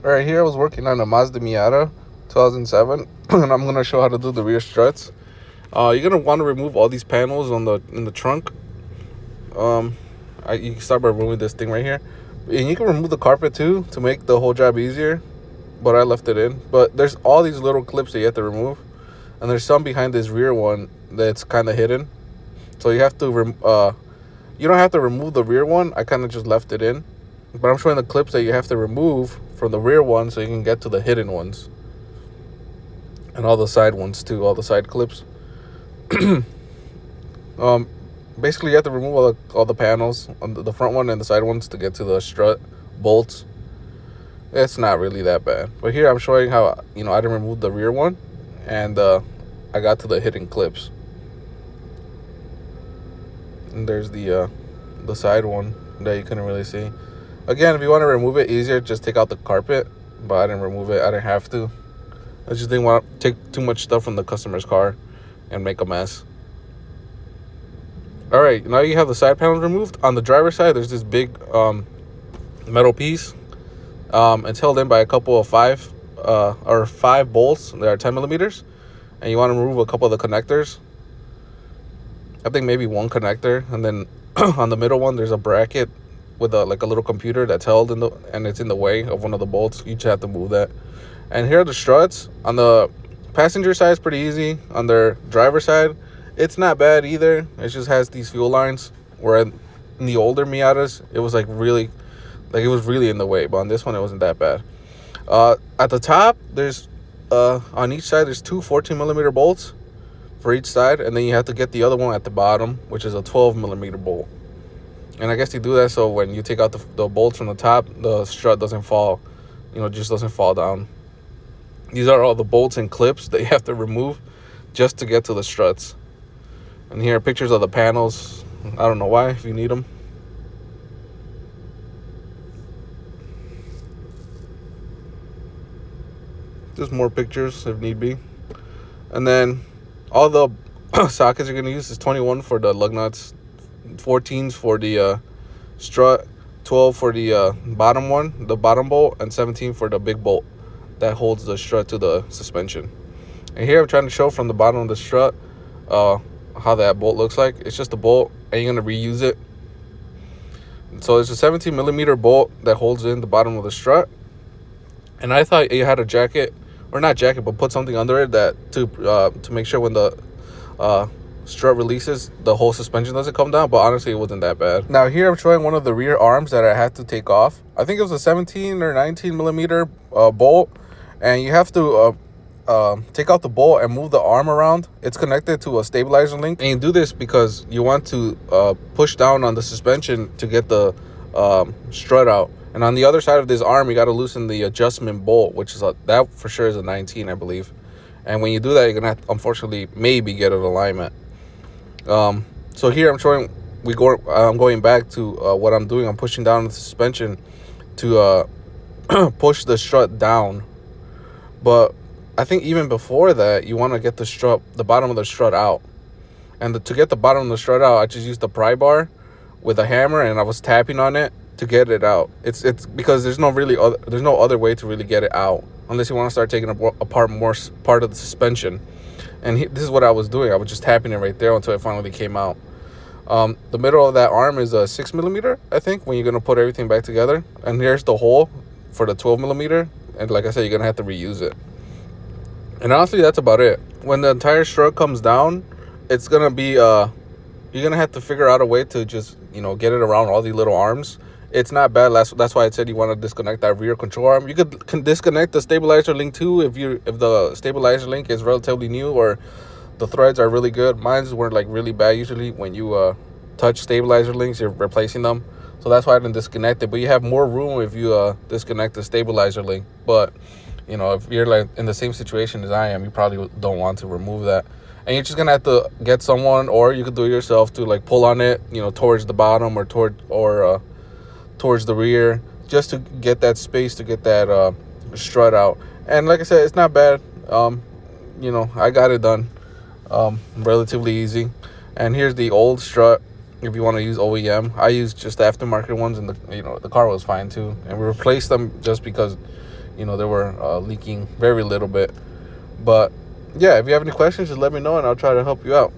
Right here, I was working on a Mazda Miata 2007, and I'm gonna show how to do the rear struts. You're gonna want to remove all these panels in the trunk. Um, you can start by removing this thing right here, and you can remove the carpet too to make the whole job easier. But I left it in. But there's all these little clips that you have to remove, and there's some behind this rear one that's kind of hidden. So you have to you don't have to remove the rear one. I kind of just left it in, but I'm showing the clips that you have to remove from the rear one so you can get to the hidden ones and all the side ones too, all the side clips. um, Basically, you have to remove all the panels on the front one and the side ones to get to the strut bolts. It's not really that bad, but here I'm showing how I didn't remove the rear one, and I got to the hidden clips. And there's the side one that you couldn't really see. Again, if you want to remove it easier, just take out the carpet. But I didn't remove it. I didn't have to. I just didn't want to take too much stuff from the customer's car and make a mess. All right, now you have the side panels removed. On the driver's side, there's this big metal piece. It's held in by a couple of five bolts that are 10 millimeters, and you want to remove a couple of the connectors. I think maybe one connector, and then on the middle one there's a bracket with a little computer that's held and it's in the way of one of the bolts. You just have to move that. And here are the struts. On the passenger side, it's pretty easy. On their driver side, it's not bad either. It just has these fuel lines. Where in the older Miatas, it was really in the way, but on this one it wasn't that bad. At the top, there's on each side there's two 14 millimeter bolts for each side, and then you have to get the other one at the bottom, which is a 12 millimeter bolt. And I guess you do that so when you take out the bolts from the top, the strut doesn't fall, just doesn't fall down. These are all the bolts and clips that you have to remove just to get to the struts. And here are pictures of the panels. I don't know why, if you need them. Just more pictures if need be. And then all the sockets you're going to use is 21 for the lug nuts, 14s for the strut, 12 for the bottom one, the bottom bolt, and 17 for the big bolt that holds the strut to the suspension. And here I'm trying to show from the bottom of the strut how that bolt looks like. It's just a bolt, and you're going to reuse it. So it's a 17 millimeter bolt that holds in the bottom of the strut. And I thought you had a jacket, or not jacket, but put something under it to make sure when the strut releases, the whole suspension doesn't come down. But honestly, it wasn't that bad. Now here I'm showing one of the rear arms that I had to take off. I think it was a 17 or 19 millimeter bolt, and you have to take out the bolt and move the arm around. It's connected to a stabilizer link, and you do this because you want to push down on the suspension to get the strut out. And on the other side of this arm, you got to loosen the adjustment bolt, which is that for sure is a 19, I believe. And when you do that, you're gonna have to, unfortunately, maybe get an alignment. So here I'm showing I'm going back to what I'm doing. I'm pushing down the suspension to push the strut down. But I think even before that, you want to get the bottom of the strut out. And to get the bottom of the strut out, I just used the pry bar with a hammer, and I was tapping on it to get it out. It's because there's no other way to really get it out unless you want to start taking apart more part of the suspension. And this is what I was doing. I was just tapping it right there until it finally came out. The middle of that arm is a 6 millimeter, I think, when you're going to put everything back together. And here's the hole for the 12 millimeter. And like I said, you're going to have to reuse it. And honestly, that's about it. When the entire strut comes down, it's going to be, you're going to have to figure out a way to just, get it around all these little arms. It's not bad. That's why I said you want to disconnect that rear control arm. You could disconnect the stabilizer link too if the stabilizer link is relatively new or the threads are really good. Mine were really bad. Usually when you touch stabilizer links, you're replacing them. So that's why I didn't disconnect it. But you have more room if you disconnect the stabilizer link. But if you're in the same situation as I am, you probably don't want to remove that. And you're just gonna have to get someone, or you could do it yourself, to pull on it, towards the bottom or towards the rear, just to get that space to get that strut out. And like I said, it's not bad. I got it done relatively easy. And here's the old strut if you want to use OEM. I use just aftermarket ones, and the car was fine too. And we replaced them just because you know, they were leaking very little bit. But yeah, if you have any questions, just let me know and I'll try to help you out.